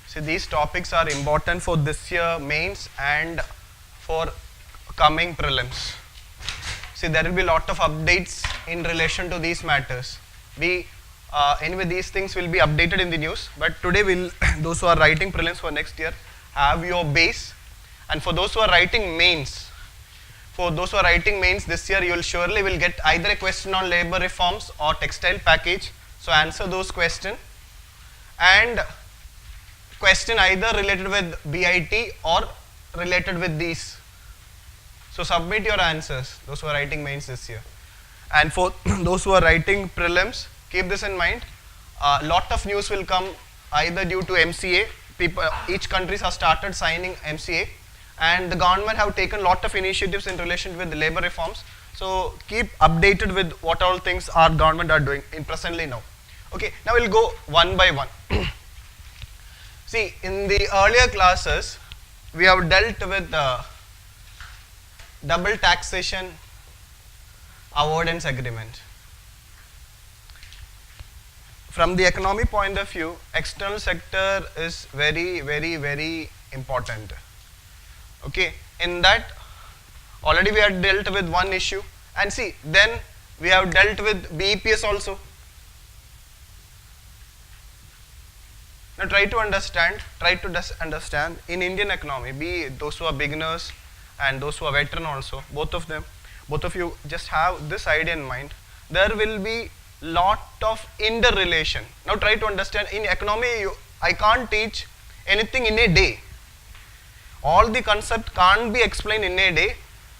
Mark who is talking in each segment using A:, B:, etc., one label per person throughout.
A: See, these topics are important for this year mains and for coming prelims. See, there will be a lot of updates in relation to these matters. Anyway, these things will be updated in the news, but today those who are writing prelims for next year have your base, and for those who are writing mains, this year you will surely get either a question on labor reforms or textile package. So answer those questions, and question either related with BIT or related with these. So submit your answers, those who are writing mains this year. And for those who are writing prelims, keep this in mind. A lot of news will come either due to MCA. Each countries have started signing MCA, and the government have taken lot of initiatives in relation with the labor reforms. So keep updated with what all things our government are doing in presently now. Okay, now we'll go one by one. See, in the earlier classes, we have dealt with double taxation avoidance agreement. From the economy point of view, external sector is very, very, very important. Okay, in that already we have dealt with one issue, and see, then we have dealt with BEPS also. Now try to understand in Indian economy, be those who are beginners and those who are veteran also, both of you just have this idea in mind. There will be lot of interrelation. Now try to understand, in economy I can't teach anything in a day. All the concept can't be explained in a day,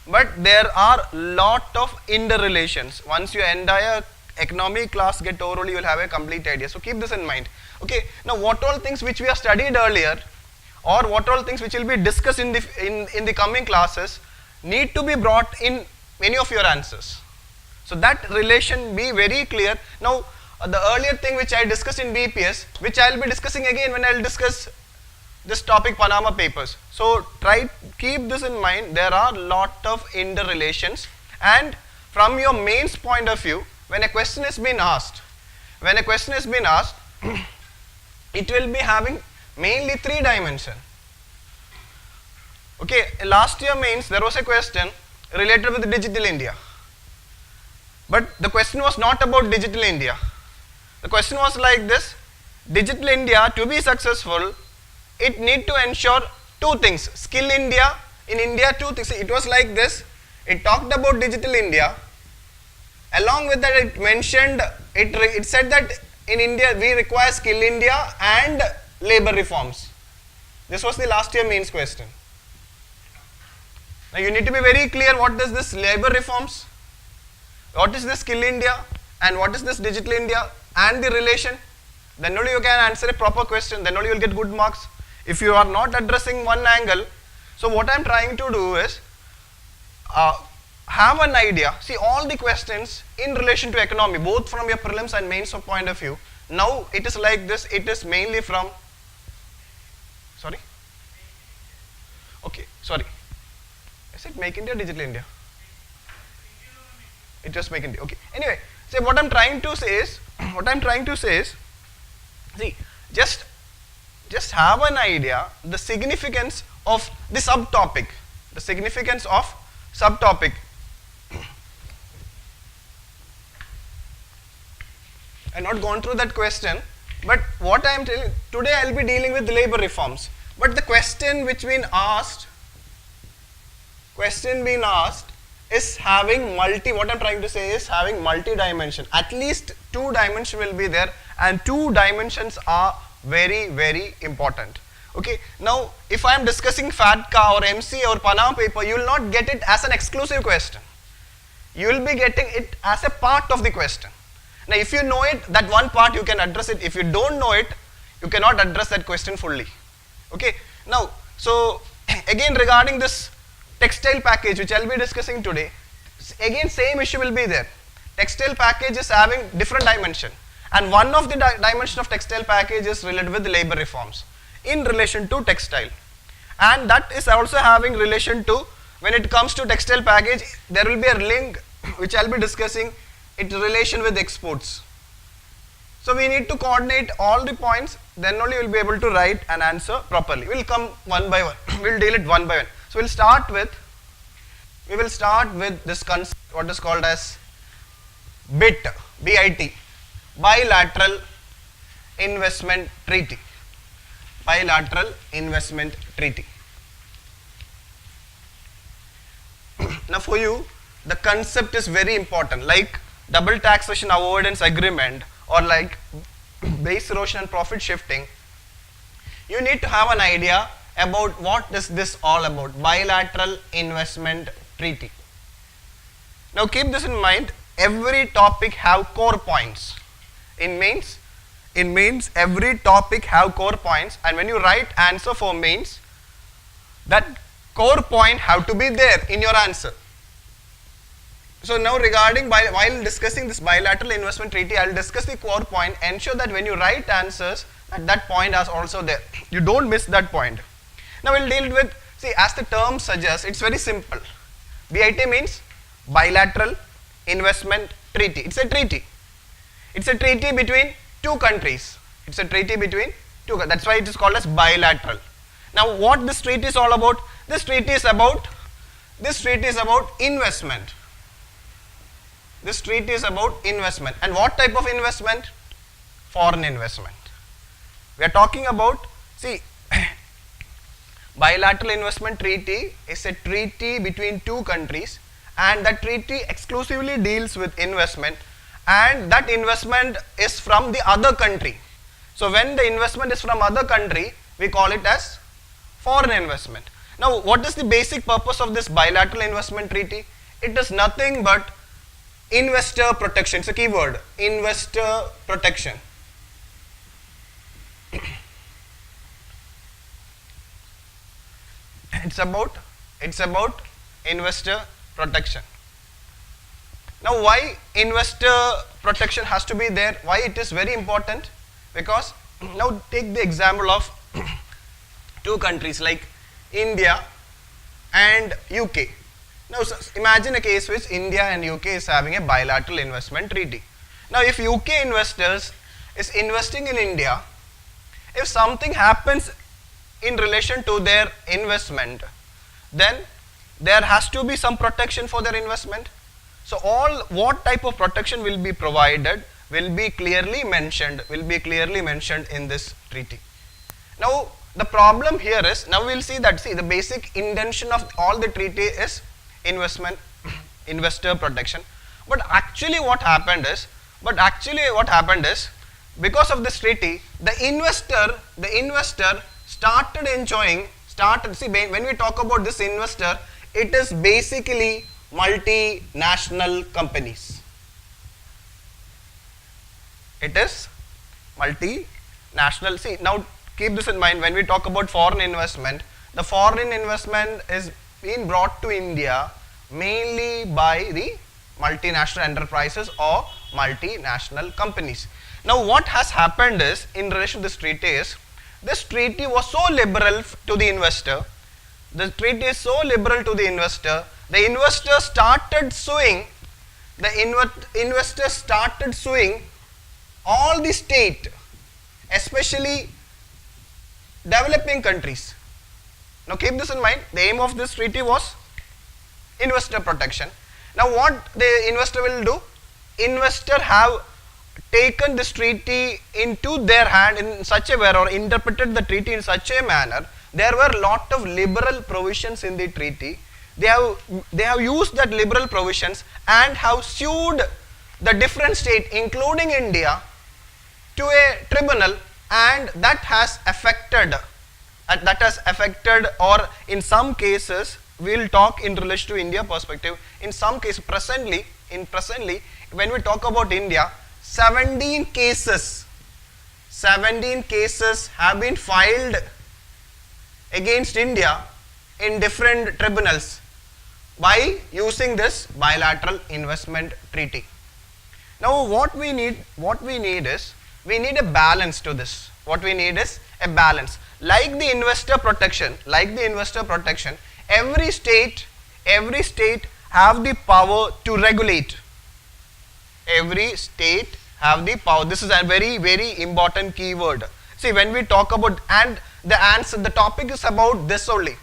A: but there are lot of interrelations. Once your entire economy class get over, you will have a complete idea. So keep this in mind. Okay, now what all things which we have studied earlier, or what all things which will be discussed in the coming classes, need to be brought in many of your answers. So that relation be very clear. Now the earlier thing which I discussed in BPS, which I will be discussing again when I will discuss this topic Panama Papers. So keep this in mind. There are lot of interrelations, and from your mains point of view, when a question has been asked, it will be having mainly 3 dimensions. Okay, last year mains there was a question related with Digital India, but the question was not about Digital India. The question was like this: Digital India, to be successful, it need to ensure 2 things. Skill India, in India 2 things. It was like this. It talked about Digital India. Along with that, it mentioned, it said that in India we require Skill India and labor reforms. This was the last year mains question. Now you need to be very clear, what is this labor reforms, what is this Skill India, and what is this Digital India, and the relation. Then only you can answer a proper question, then only you will get good marks. If you are not addressing one angle, so what I am trying to do is have an idea. See, all the questions in relation to economy, both from your prelims and mains point of view. Now it is like this, it is mainly from, sorry? Okay, sorry. Is it Make India or Digital India? It was Make India, okay. Anyway, so what I am trying to say is, see, just have an idea the significance of the subtopic. I have not gone through that question, but what I am telling today, I will be dealing with labor reforms. But the question which being asked is having what I am trying to say is having multi-dimension. At least 2 dimensions will be there, and 2 dimensions are very, very important. Okay, now if I am discussing FATCA or MCA or Panama paper, you will not get it as an exclusive question. You will be getting it as a part of the question. Now if you know it, that one part you can address it. If you don't know it, you cannot address that question fully. Okay, now so again regarding this textile package which I will be discussing today, again same issue will be there. Textile package is having different dimension, and one of the dimension of textile package is related with the labor reforms in relation to textile, and that is also having relation to, when it comes to textile package, there will be a link which I will be discussing, its relation with exports. So we need to coordinate all the points, then only we will be able to write an answer properly. We will come one by one. We will deal it one by one. So we will start with this concept, what is called as BIT, BIT, Bilateral Investment Treaty. Bilateral Investment Treaty. Now for you, the concept is very important, like double taxation avoidance agreement or like base erosion and profit shifting. You need to have an idea about what is this all about, bilateral investment treaty. Now keep this in mind, every topic have core points. In mains every topic have core points, and when you write answer for mains, that core point have to be there in your answer. So now regarding while discussing this bilateral investment treaty, I will discuss the core point. Ensure that when you write answers, that point is also there. You don't miss that point. Now we will deal with, see, as the term suggests, it's very simple. BIT means bilateral investment treaty. It's a treaty. It's a treaty between two countries. It's a treaty between two. That's why it is called as bilateral. Now what this treaty is all about? This treaty is about investment. This treaty is about investment. And what type of investment? Foreign investment. We are talking about, see, bilateral investment treaty is a treaty between two countries, and that treaty exclusively deals with investment, and that investment is from the other country. So when the investment is from other country, we call it as foreign investment. Now what is the basic purpose of this bilateral investment treaty? It is nothing but investor protection. It's a key word, investor protection. It's about investor protection. Now why investor protection has to be there? Why it is very important? Because now take the example of two countries like India and UK. Now imagine a case which India and UK is having a bilateral investment treaty. Now if UK investors is investing in India, if something happens in relation to their investment, then there has to be some protection for their investment. So what type of protection will be provided will be clearly mentioned in this treaty. Now the problem here is, now we will see that, the basic intention of all the treaty is investor protection. But actually what happened is, because of this treaty, the investor started enjoying, when we talk about this investor, it is basically multinational companies. It is multinational. See, now keep this in mind, when we talk about foreign investment, the foreign investment is being brought to India mainly by the multinational enterprises or multinational companies. Now what has happened is, in relation to this treaty is, this treaty was so liberal to the investor. The treaty is so liberal to the investor. The investor started suing. All the state, especially developing countries. Now keep this in mind. The aim of this treaty was investor protection. Now what the investor will do? Investor have taken this treaty into their hand in such a way, or interpreted the treaty in such a manner. There were a lot of liberal provisions in the treaty. They have used that liberal provisions and have sued the different state, including India, to a tribunal, and that has affected, or in some cases, we will talk in relation to India perspective. In some cases, presently, when we talk about India, 17 cases have been filed against India in different tribunals by using this bilateral investment treaty. Now what we need is, we need a balance to this. What we need is a balance. Like the investor protection, every state have the power to regulate. Every state Have the power. This is a very, very important keyword. See, when we talk about, and the answer, the topic is about this only.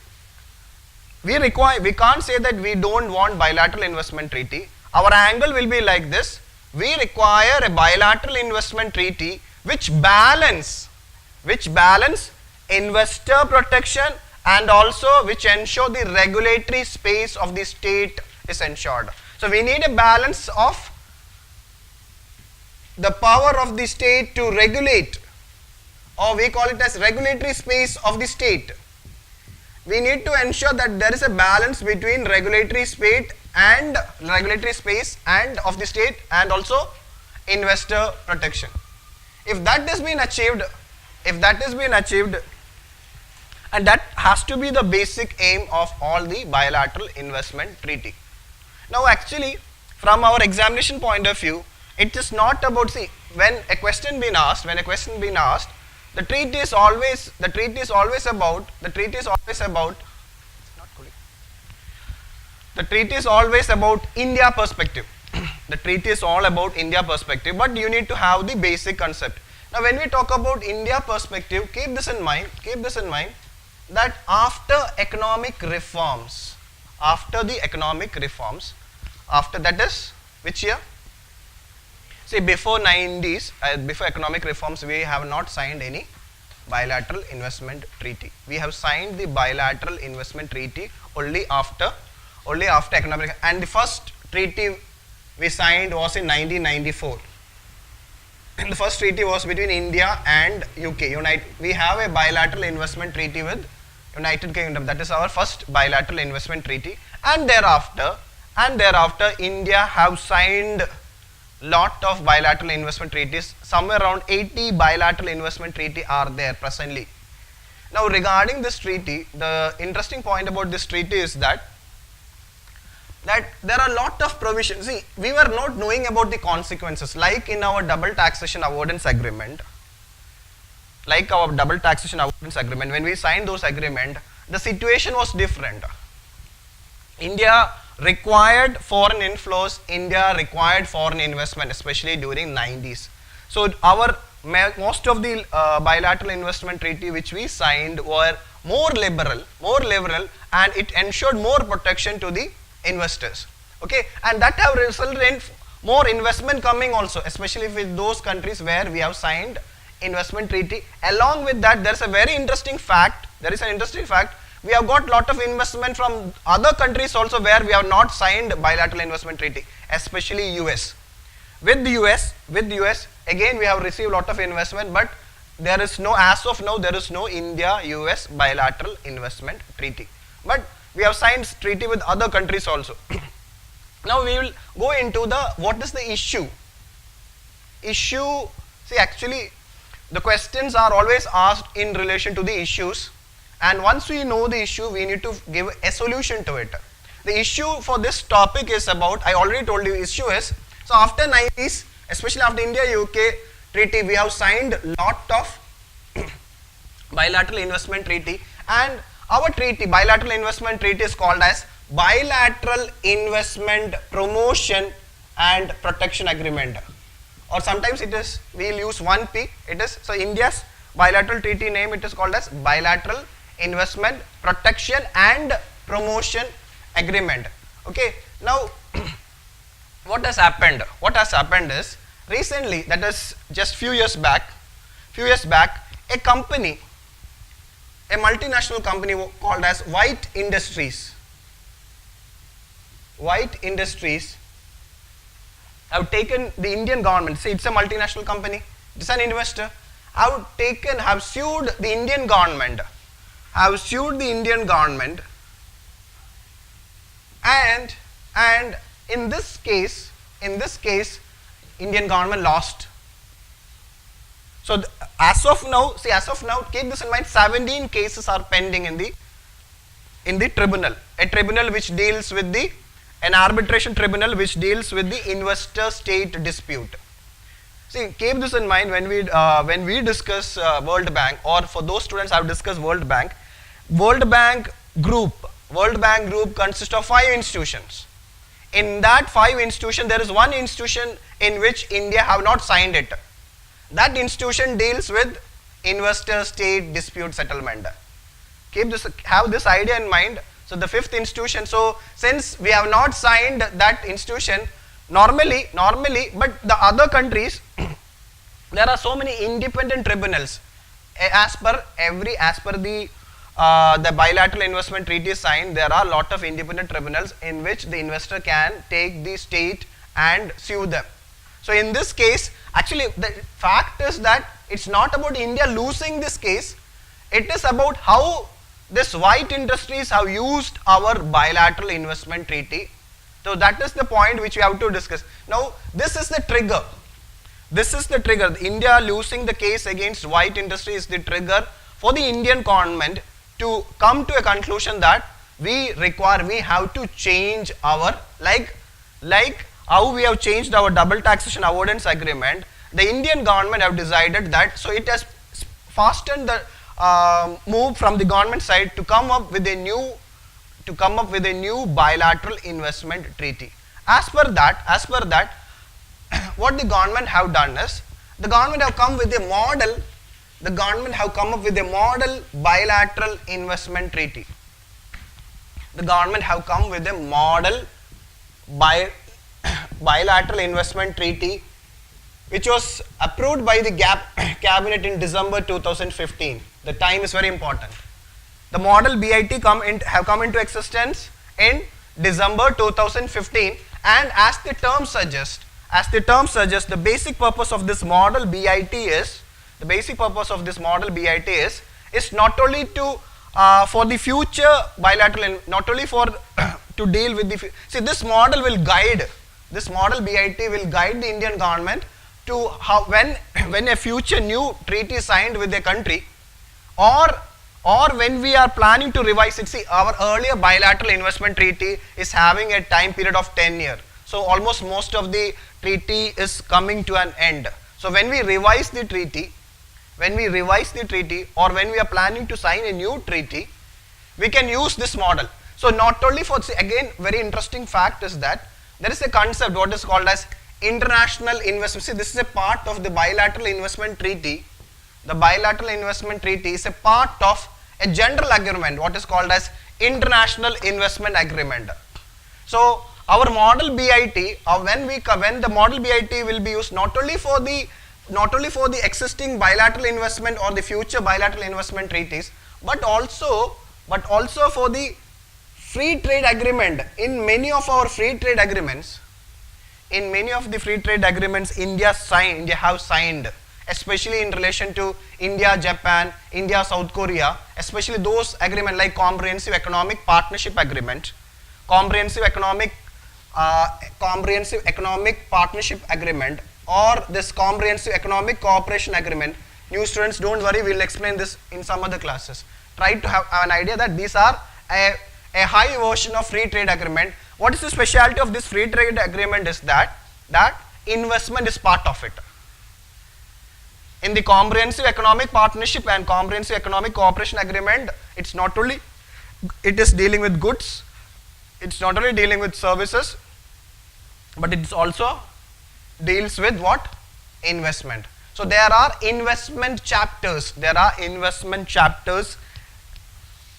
A: We can't say that we don't want bilateral investment treaty. Our angle will be like this. We require a bilateral investment treaty which balance investor protection and also which ensure the regulatory space of the state is ensured. So we need a balance of the power of the state to regulate, or we call it as regulatory space of the state. We need to ensure that there is a balance between regulatory space and of the state and also investor protection. If that has been achieved, and that has to be the basic aim of all the bilateral investment treaty. Now actually, from our examination point of view, it is not about, see, when a question being asked, the treaty is always about India perspective. The treaty is all about India perspective, but you need to have the basic concept. Now when we talk about India perspective, keep this in mind that after the economic reforms, after that is which year? See, before 90s, before economic reforms, we have not signed any bilateral investment treaty. We have signed the bilateral investment treaty only after economic, and the first treaty we signed was in 1994. And the first treaty was between India and UK. We have a bilateral investment treaty with United Kingdom. That is our first bilateral investment treaty. And thereafter, India have signed lot of bilateral investment treaties. Somewhere around 80 bilateral investment treaty are there presently. Now regarding this treaty, the interesting point about this treaty is that there are a lot of provisions. See, we were not knowing about the consequences, like in our double taxation avoidance agreement. When we signed those agreement, the situation was different. India required foreign inflows, India required foreign investment, especially during 90s. So most of the bilateral investment treaty which we signed were more liberal, and it ensured more protection to the investors. Okay, and that have resulted in more investment coming also, especially with those countries where we have signed investment treaty. Along with that, there is a very interesting fact. We have got lot of investment from other countries also where we have not signed bilateral investment treaty, especially US. With the US, again we have received lot of investment, but there is no, as of now, there is no India-US bilateral investment treaty. But we have signed treaty with other countries also. Now we will go into what is the issue. See, actually the questions are always asked in relation to the issues, and once we know the issue, we need to give a solution to it. The issue for this topic is about, I already told you, issue is, so after 90s, especially after India-UK treaty, we have signed lot of bilateral investment treaty, and our treaty, bilateral investment treaty, is called as Bilateral Investment Promotion and Protection Agreement, or sometimes it is, we will use 1P. It is, so India's bilateral treaty name, it is called as Bilateral Investment Protection and Promotion Agreement. Okay, now what has happened? Is recently, that is just few years back, a company, a multinational company called as White Industries have taken the Indian government. See, it's a multinational company, it's an investor, have sued the Indian government, and in this case, Indian government lost. So as of now, keep this in mind, 17 cases are pending in the tribunal, a tribunal which deals with an arbitration tribunal which deals with the investor-state dispute. See, keep this in mind when we discuss World Bank, or for those students I have discussed World Bank. World Bank Group consists of 5 institutions. In that 5 institutions, there is one institution in which India have not signed it. That institution deals with investor-state dispute settlement. Have this idea in mind. So the 5th institution. So since we have not signed that institution, normally, but the other countries, there are so many independent tribunals. As per the bilateral investment treaty is signed, there are a lot of independent tribunals in which the investor can take the state and sue them. So in this case, actually the fact is that it's not about India losing this case, it is about how this white industries have used our bilateral investment treaty. So that is the point which we have to discuss. Now this is the trigger. India losing the case against white industry is the trigger for the Indian government to come to a conclusion that we have to change our, like how we have changed our double taxation avoidance agreement. The Indian government have decided that, so it has fastened the move from the government side to come up with a new bilateral investment treaty. As per that, what the government have done is, the government have come up with a model bilateral investment treaty. The government have come with a model bilateral investment treaty which was approved by the cabinet in December 2015. The time is very important. The model BIT have come into existence in December 2015, and as the term suggests, the basic purpose of this model BIT is not only to for the future bilateral, not only for to deal with the, see, this model BIT will guide the Indian government to how, when a future new treaty is signed with a country, or when we are planning to revise it. See, our earlier bilateral investment treaty is having a time period of 10 years. So almost most of the treaty is coming to an end. So when we revise the treaty, or when we are planning to sign a new treaty, we can use this model. So not only for, see, again, very interesting fact is that there is a concept what is called as international investment. See, this is a part of the bilateral investment treaty. The bilateral investment treaty is a part of a general agreement what is called as international investment agreement. So our model BIT, when the model BIT will be used not only for the existing bilateral investment or the future bilateral investment treaties, but also for the free trade agreement. In many of the free trade agreements, India have signed, especially in relation to India, Japan, India, South Korea, especially those agreements like comprehensive economic partnership agreement, comprehensive economic partnership agreement, or this comprehensive economic cooperation agreement. New students, don't worry, we will explain this in some other classes. Try to have an idea that these are a high version of free trade agreement. What is the specialty of this free trade agreement is that investment is part of it. In the comprehensive economic partnership and comprehensive economic cooperation agreement, it is dealing with goods, it's not only dealing with services, but it also deals with what? Investment. So there are investment chapters.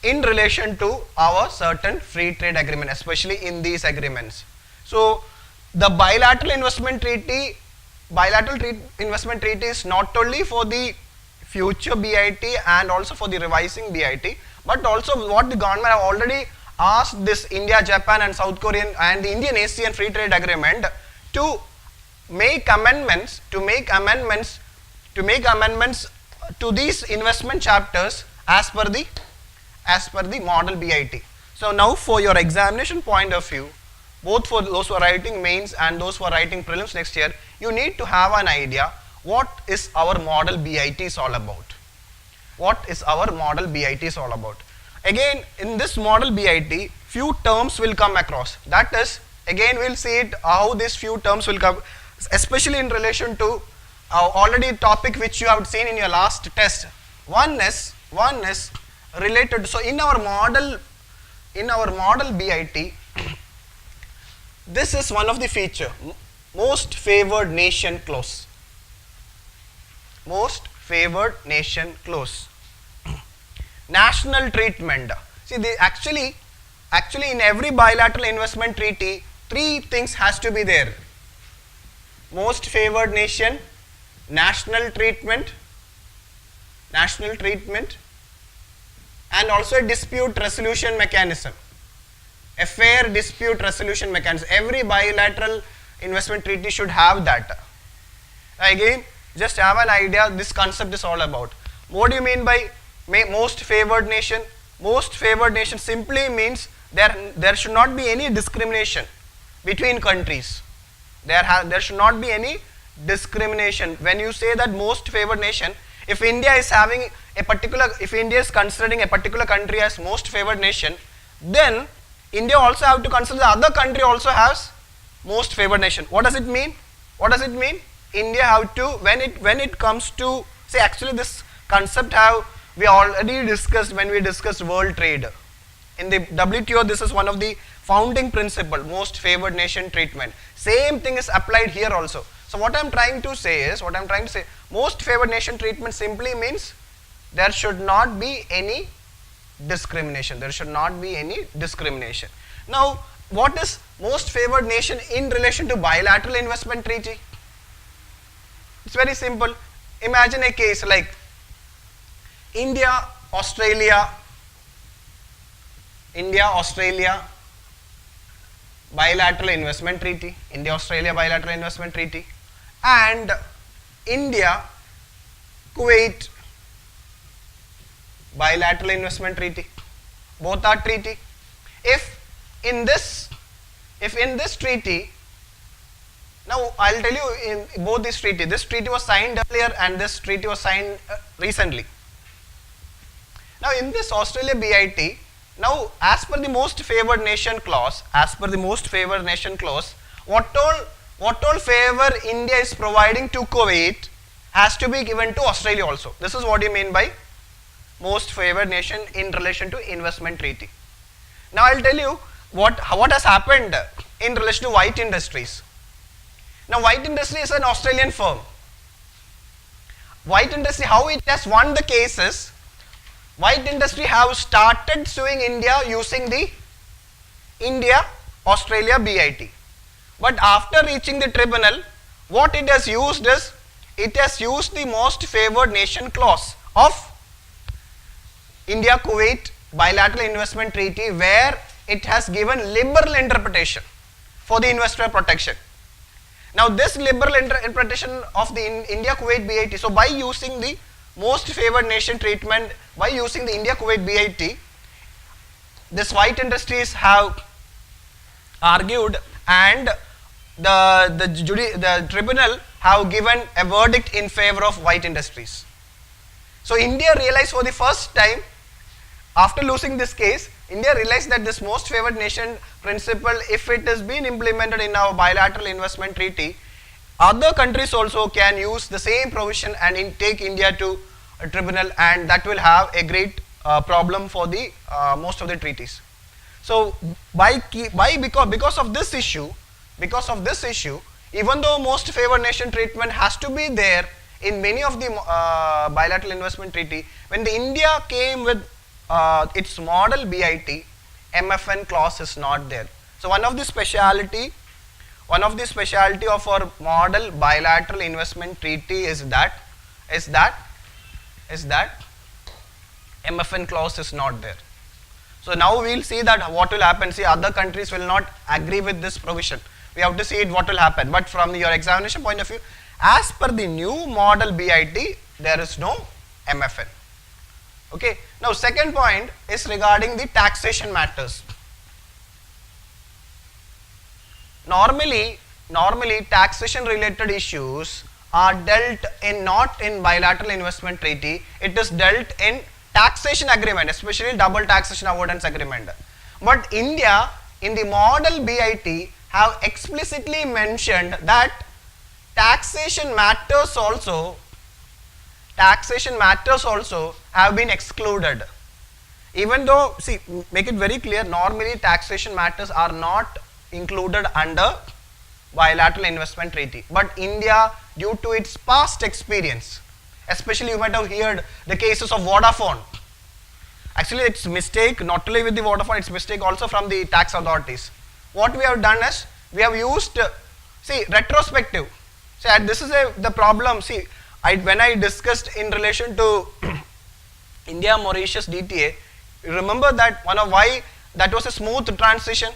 A: In relation to our certain free trade agreement, especially in these agreements. So the bilateral investment treaty is not only for the future BIT and also for the revising BIT, but also what the government have already asked this India, Japan and South Korean and the Indian ASEAN free trade agreement to make amendments to these investment chapters as per the model BIT. So now for your examination point of view, both for those who are writing mains and those who are writing prelims next year, you need to have an idea what is our model BIT is all about. Again, in this model BIT, few terms will come across. That is, again we'll see it how these few terms will come, especially in relation to already topic which you have seen in your last test. One is related. So in our model BIT, This is one of the feature, most favored nation clause. Most favored nation clause. National treatment. See, they actually in every bilateral investment treaty, three things has to be there. Most favored nation, national treatment, and also a dispute resolution mechanism. A fair dispute resolution mechanism. Every bilateral investment treaty should have that. Again, just have an idea this concept is all about. What do you mean by most favored nation? Most favored nation simply means there should not be any discrimination between countries. There should not be any discrimination. When you say that most favored nation, if India is considering a particular country as most favored nation, then India also have to consider the other country also has most favored nation. What does it mean? India have to, when it comes to, say, actually this concept we already discussed when we discussed world trade. In the WTO, this is one of the founding principle, most favored nation treatment. Same thing is applied here also. So what I am trying to say, most favored nation treatment simply means there should not be any discrimination. Now, what is most favored nation in relation to bilateral investment treaty? It's very simple. Imagine a case like India, Australia, bilateral investment treaty, and India, Kuwait, bilateral investment treaty. Both are treaty. If in this treaty, now I'll tell you in both this treaty was signed earlier and this treaty was signed recently. Now in this Australia BIT, now as per the most favored nation clause, what all favor India is providing to Kuwait has to be given to Australia also. This is what you mean by most favored nation in relation to investment treaty. Now I'll tell you what has happened in relation to White Industries. Now White Industry is an Australian firm. White Industry, how it has won the cases, White Industry have started suing India using the India-Australia BIT. But after reaching the tribunal, what it has used is, it has used the most favored nation clause of India-Kuwait bilateral investment treaty, where it has given liberal interpretation for the investor protection. Now this liberal interpretation of the India-Kuwait BIT, so by using the most favored nation treatment, by using the India-Kuwait BIT, this White Industries have argued and the tribunal have given a verdict in favor of White Industries. So India realized for the first time, after losing this case, India realized that this most favored nation principle, if it has been implemented in our bilateral investment treaty, other countries also can use the same provision and take India to a tribunal, and that will have a great problem for the most of the treaties. So because of this issue, even though most favored nation treatment has to be there in many of the bilateral investment treaty, when the India came with its model BIT, MFN clause is not there. So one of the speciality of our model bilateral investment treaty is that MFN clause is not there. So now we will see that what will happen. See, other countries will not agree with this provision. We have to see what will happen. But from your examination point of view, as per the new model BIT, there is no MFN. Okay. Now second point is regarding the taxation matters. Normally taxation related issues are dealt in not in bilateral investment treaty, it is dealt in taxation agreement, especially double taxation avoidance agreement. But India in the model BIT have explicitly mentioned that taxation matters also have been excluded. Even though, see, make it very clear, normally taxation matters are not included under bilateral investment treaty. But India, due to its past experience, especially you might have heard the cases of Vodafone. Actually, it's mistake not only with the Vodafone, it's mistake also from the tax authorities. What we have done is we have used, see, retrospective. See, this is the problem. See, when I discussed in relation to India Mauritius DTA, remember that one of why that was a smooth transition.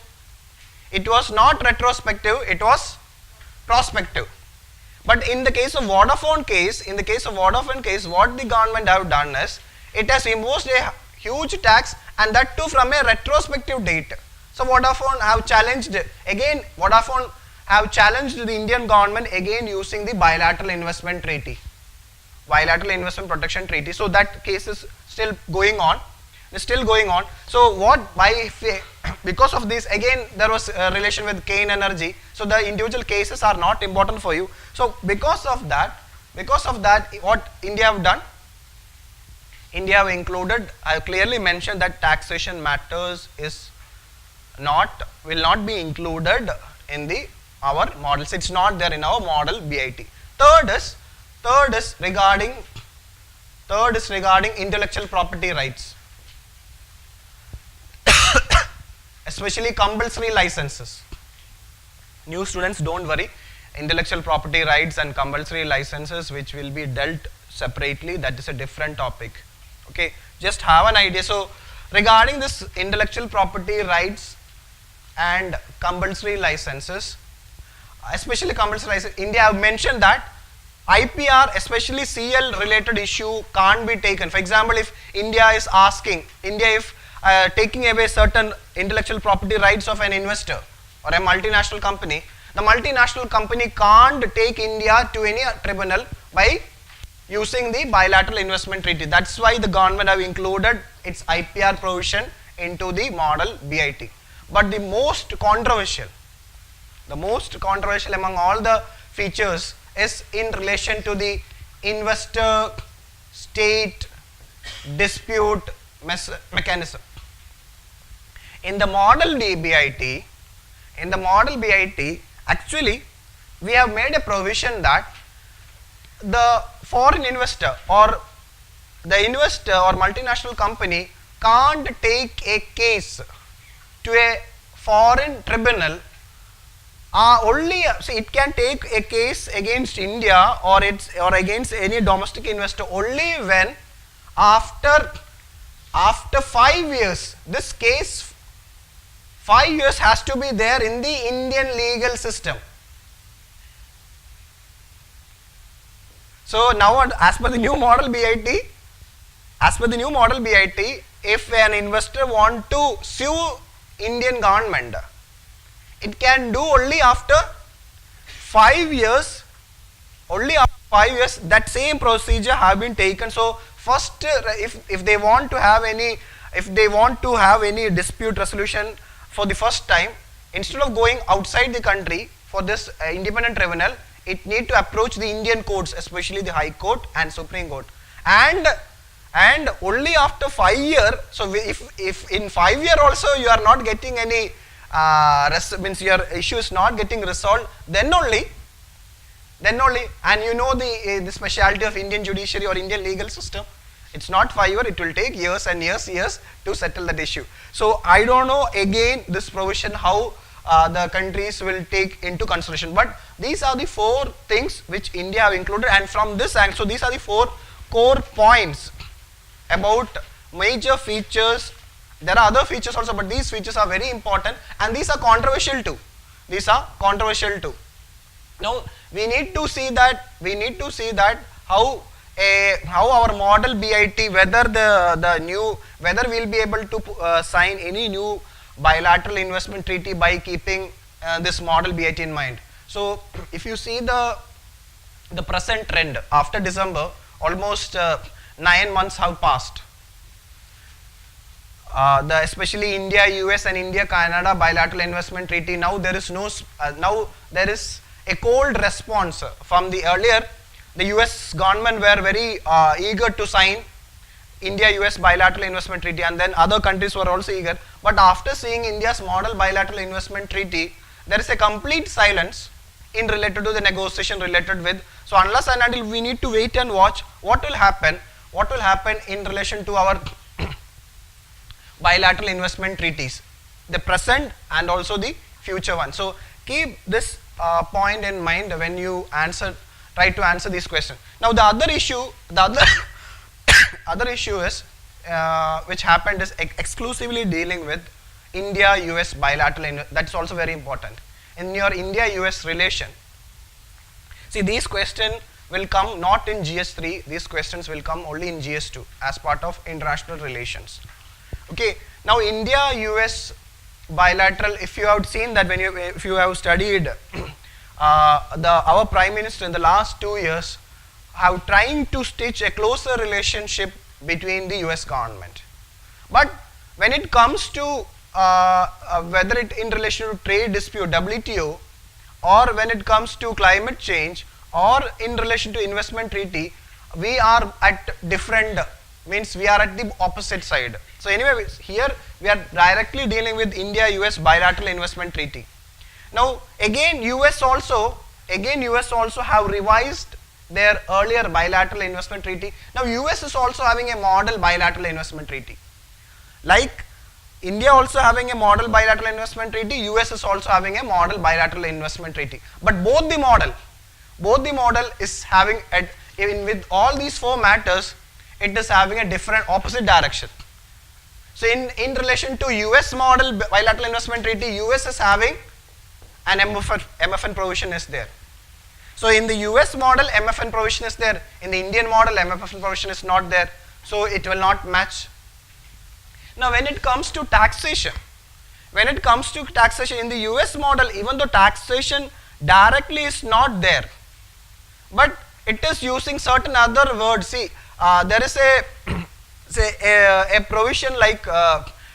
A: It was not retrospective, it was prospective. But in the case of Vodafone case, what the government have done is it has imposed a huge tax, and that too from a retrospective date. So Vodafone have challenged the Indian government again using the bilateral investment treaty, bilateral investment protection treaty. So that case is still going on. So because of this, again there was a relation with Kane Energy. So the individual cases are not important for you. So because of that, what India have done? India have included, I have clearly mentioned that taxation matters will not be included in our models. It's not there in our model BIT. Third is regarding intellectual property rights. Especially compulsory licenses. New students, don't worry, intellectual property rights and compulsory licenses, which will be dealt separately, that is a different topic. Okay, just have an idea. So regarding this intellectual property rights and compulsory licenses, especially compulsory license, India have mentioned that IPR, especially CL related issue, can't be taken. For example, if India is taking away certain intellectual property rights of an investor or a multinational company, the multinational company can't take India to any tribunal by using the bilateral investment treaty. That's why the government have included its IPR provision into the model BIT. But the most controversial among all the features is in relation to the investor state dispute mechanism. In the model BIT, actually we have made a provision that the foreign investor or the investor or multinational company can't take a case to a foreign tribunal. It can take a case against India or against any domestic investor only when after 5 years, this case 5 years has to be there in the Indian legal system. So now as per the new model BIT, if an investor want to sue Indian government, it can do only after 5 years. Only after 5 years, that same procedure have been taken. So first, if they want to have any dispute resolution for the first time, instead of going outside the country for this independent tribunal, it need to approach the Indian courts, especially the High Court and Supreme Court, and only after 5 years. So if in 5 years also you are not getting any means your issue is not getting resolved, then only, and you know the speciality of Indian judiciary or Indian legal system, it's not 5 years, it will take years and years to settle that issue. So I don't know again this provision how the countries will take into consideration, but these are the 4 things which India have included, and from this angle, so these are the 4 core points about major features. There are other features also, but these features are very important, and these are controversial too. Now we need to see that how our model BIT, whether whether we will be able to sign any new bilateral investment treaty by keeping this model BIT in mind. So if you see the present trend after December, almost 9 months have passed. Especially India, US and India, Canada bilateral investment treaty, now there is a cold response from the earlier. The US government were very eager to sign India-US bilateral investment treaty, and then other countries were also eager. But after seeing India's model bilateral investment treaty, there is a complete silence in related to the negotiation related with. So unless and until we need to wait and watch what will happen in relation to our bilateral investment treaties, the present and also the future one. So keep this point in mind when you try to answer this question. Now the other issue is which happened is exclusively dealing with India-US bilateral. That's also very important in your India-US relation. See, these questions will come not in GS3. These questions will come only in GS2 as part of international relations. Okay. Now India-US bilateral. If you have seen that if you have studied our Prime Minister in the last 2 years have trying to stitch a closer relationship between the US government. But when it comes to whether it in relation to trade dispute, WTO, or when it comes to climate change, or in relation to investment treaty, we are at different, means we are at the opposite side. So anyway, here we are directly dealing with India-US bilateral investment treaty. Now again US also have revised their earlier bilateral investment treaty. Now US is also having a model bilateral investment treaty. Like India also having a model bilateral investment treaty, US is also having a model bilateral investment treaty. But both the model is having, with all these 4 matters, it is having a different opposite direction. So in relation to US model bilateral investment treaty, US is having an MFN provision is there. So in the US model, MFN provision is there. In the Indian model, MFN provision is not there. So it will not match. Now when it comes to taxation, in the US model, even though taxation directly is not there, but it is using certain other words. See, there is a provision like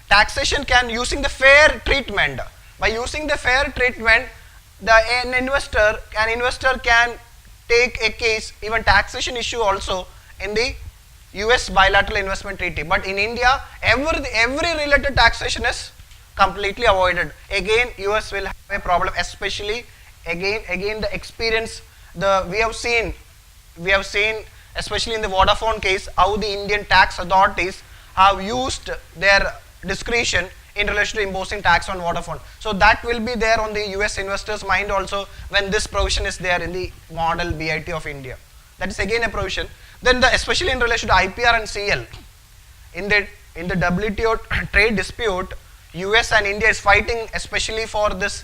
A: taxation can using the fair treatment. By using the fair treatment, an investor can take a case, even taxation issue also in the US bilateral investment treaty. But in India, every related taxation is completely avoided. Again, US will have a problem, especially again the experience we have seen especially in the Vodafone case, how the Indian tax authorities have used their discretion in relation to imposing tax on Vodafone. So that will be there on the US investors' mind also when this provision is there in the model BIT of India. That is again a provision. Then especially in relation to IPR and CL, in the WTO trade dispute, US and India is fighting especially for this.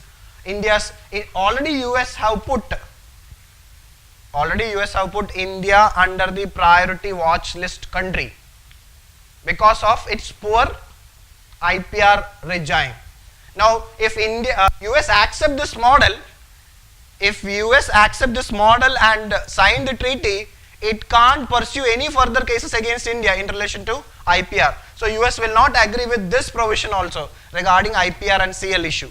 A: Already US have put India under the priority watch list country because of its poor IPR regime. Now if US accept this model, and sign the treaty, it can't pursue any further cases against India in relation to IPR. So US will not agree with this provision also regarding IPR and CL issue.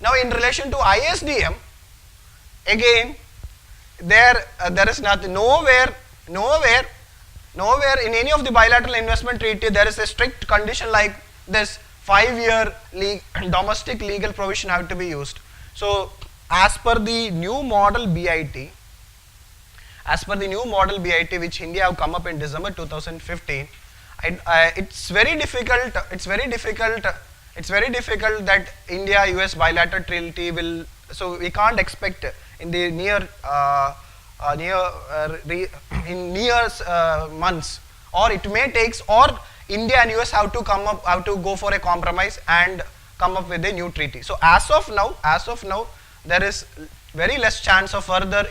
A: Now in relation to ISDM, again there is nothing, nowhere in any of the bilateral investment treaty there is a strict condition like this 5-year domestic legal provision have to be used. So as per the new model BIT, which India have come up in December 2015, it's very difficult that India-US bilateral treaty will, so we can't expect in the near months, or it may takes, or India and US have to go for a compromise and come up with a new treaty. So as of now there is very less chance of further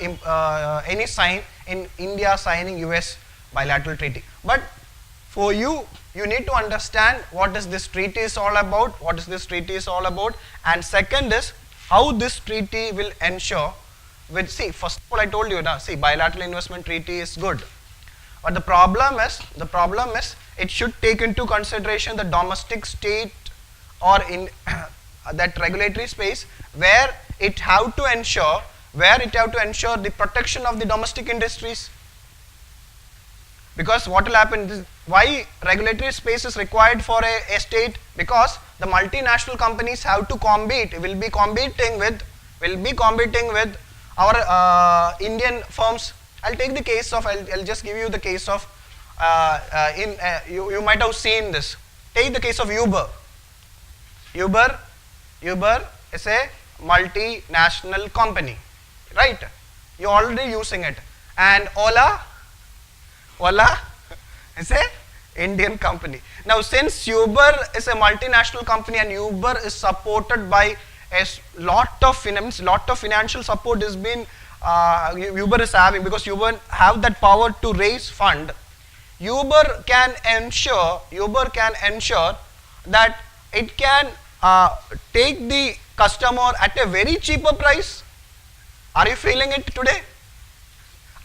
A: any sign in India signing US bilateral treaty. But for you need to understand what is this treaty is all about, and second is how this treaty will ensure. First of all I told you bilateral investment treaty is good, but the problem is it should take into consideration the domestic state or in that regulatory space where it have to ensure the protection of the domestic industries. Because what will happen is, why regulatory space is required for a state? Because the multinational companies have to will be competing with will be competing with our Indian firms. I'll take the case of, I'll just give you the case of, you might have seen this. Take the case of Uber. Uber is a multinational company, right? You're already using it. And Ola is a Indian company. Now, since Uber is a multinational company and Uber is supported by a lot of financial support is been Uber is having, because Uber have that power to raise fund. Uber can ensure that it can take the customer at a very cheaper price. Are you feeling it today?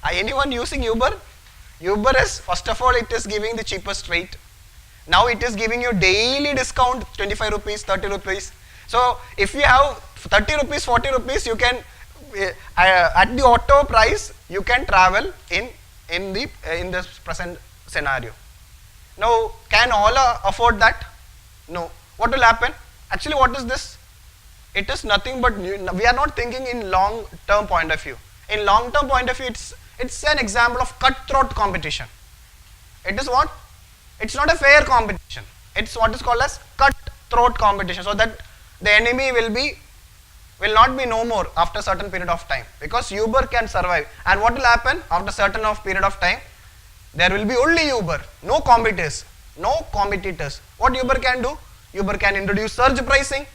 A: Are anyone using Uber? Uber is, first of all, it is giving the cheapest rate. Now it is giving you daily discount, 25 rupees, 30 rupees. So if you have 30 rupees, 40 rupees, you can, at the auto price, you can travel in this present scenario. Now, can Ola afford that? No. What will happen? Actually, what is this? It is nothing but, we are not thinking in long-term point of view. In long-term point of view, it's an example of cutthroat competition. It is what? It's not a fair competition. It's what is called as cutthroat competition. So that the enemy will not be no more after a certain period of time, because Uber can survive. And what will happen after a certain period of time? There will be only Uber, no competitors. What Uber can do? Uber can introduce surge pricing.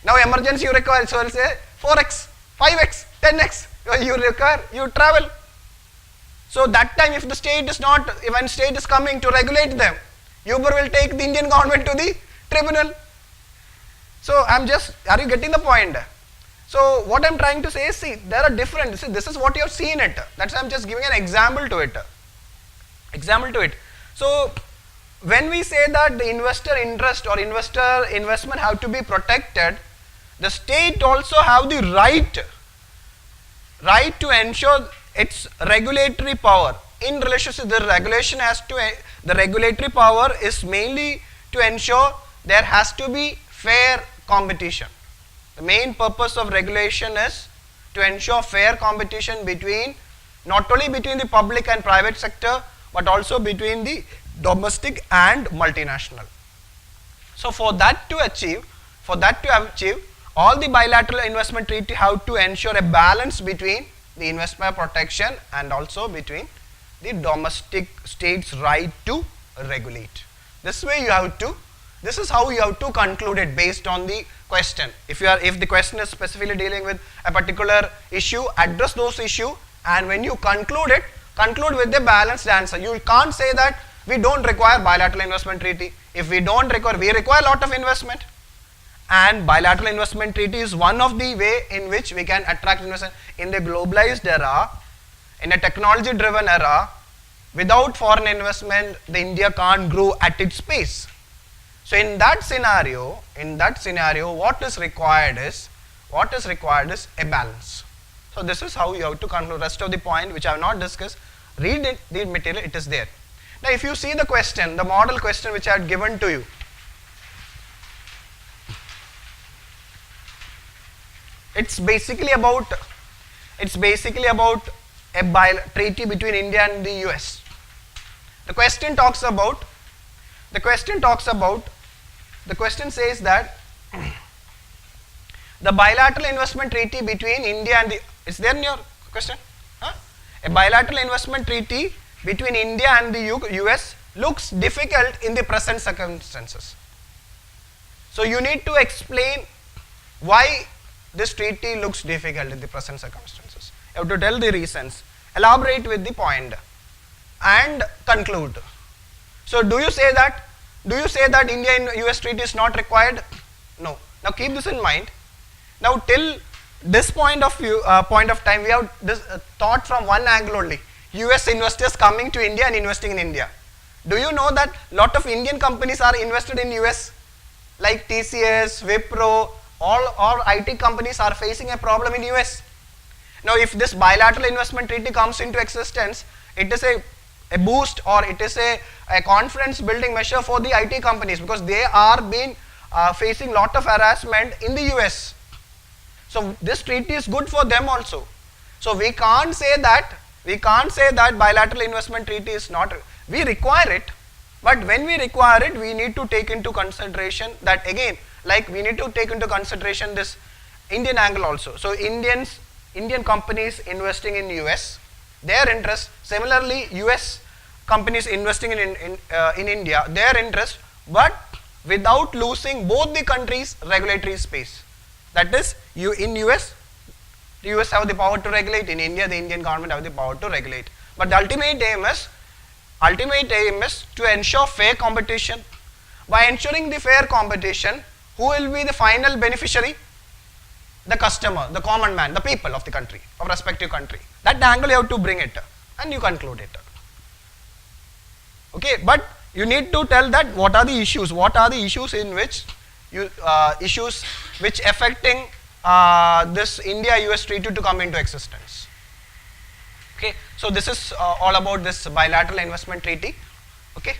A: Now emergency you require, so I'll say 4x, 5x, 10x you require, you travel. So that time if the state is not, when state is coming to regulate them, Uber will take the Indian government to the tribunal. So are you getting the point? So what I'm trying to say is, see, there are different, see, this is what you have seen it. That's why I'm just giving an example to it. So when we say that the investor interest or investor investment have to be protected, the state also have the right to ensure its regulatory power. In relation to the regulation the regulatory power is mainly to ensure there has to be fair competition. The main purpose of regulation is to ensure fair competition between, not only between the public and private sector, but also between the domestic and multinational. So for that to achieve, all the bilateral investment treaty have to ensure a balance between the investor protection and also between the domestic state's right to regulate. This is how you have to conclude it based on the question. If the question is specifically dealing with a particular issue, address those issue, and when you conclude it, conclude with a balanced answer. You can't say that we don't require bilateral investment treaty. If we don't require, we require a lot of investment. And bilateral investment treaty is one of the way in which we can attract investment. In the globalized era, in a technology driven era, without foreign investment, the India can't grow at its pace. So in that scenario, what is required is a balance. So this is how you have to conclude. Rest of the point which I have not discussed, read it, the material, it is there. Now if you see the question, the model question which I had given to you, it's basically about a treaty between India and the US. The question says that the bilateral investment treaty between India and the, is there in your question? A bilateral investment treaty between India and the US looks difficult in the present circumstances. So you need to explain why this treaty looks difficult in the present circumstances. You have to tell the reasons, elaborate with the point, and conclude. So do you say that India and US treaty is not required? No. Now keep this in mind. Now till this point of time, we have this thought from one angle only. US investors coming to India and investing in India. Do you know that lot of Indian companies are invested in US? Like TCS, Wipro, all IT companies are facing a problem in US. Now if this bilateral investment treaty comes into existence, it is a boost, or it is a confidence building measure for the IT companies, because they are facing lot of harassment in the US. So this treaty is good for them also. So we can't say that bilateral investment treaty is not, we require it, but when we require it, we need to take into consideration that again, like we need to take into consideration this Indian angle also. So Indian companies investing in US, their interest, similarly US companies investing in India, their interest, but without losing both the countries' regulatory space. That is, in US, the US have the power to regulate, in India the Indian government have the power to regulate. But the ultimate aim is to ensure fair competition. By ensuring the fair competition, who will be the final beneficiary? The customer, the common man, the people of the country, of respective country. That angle you have to bring it and you conclude it. Okay, but you need to tell that what are the issues in which issues which affecting this India-US treaty to come into existence. Okay, so this is all about this bilateral investment treaty. Okay.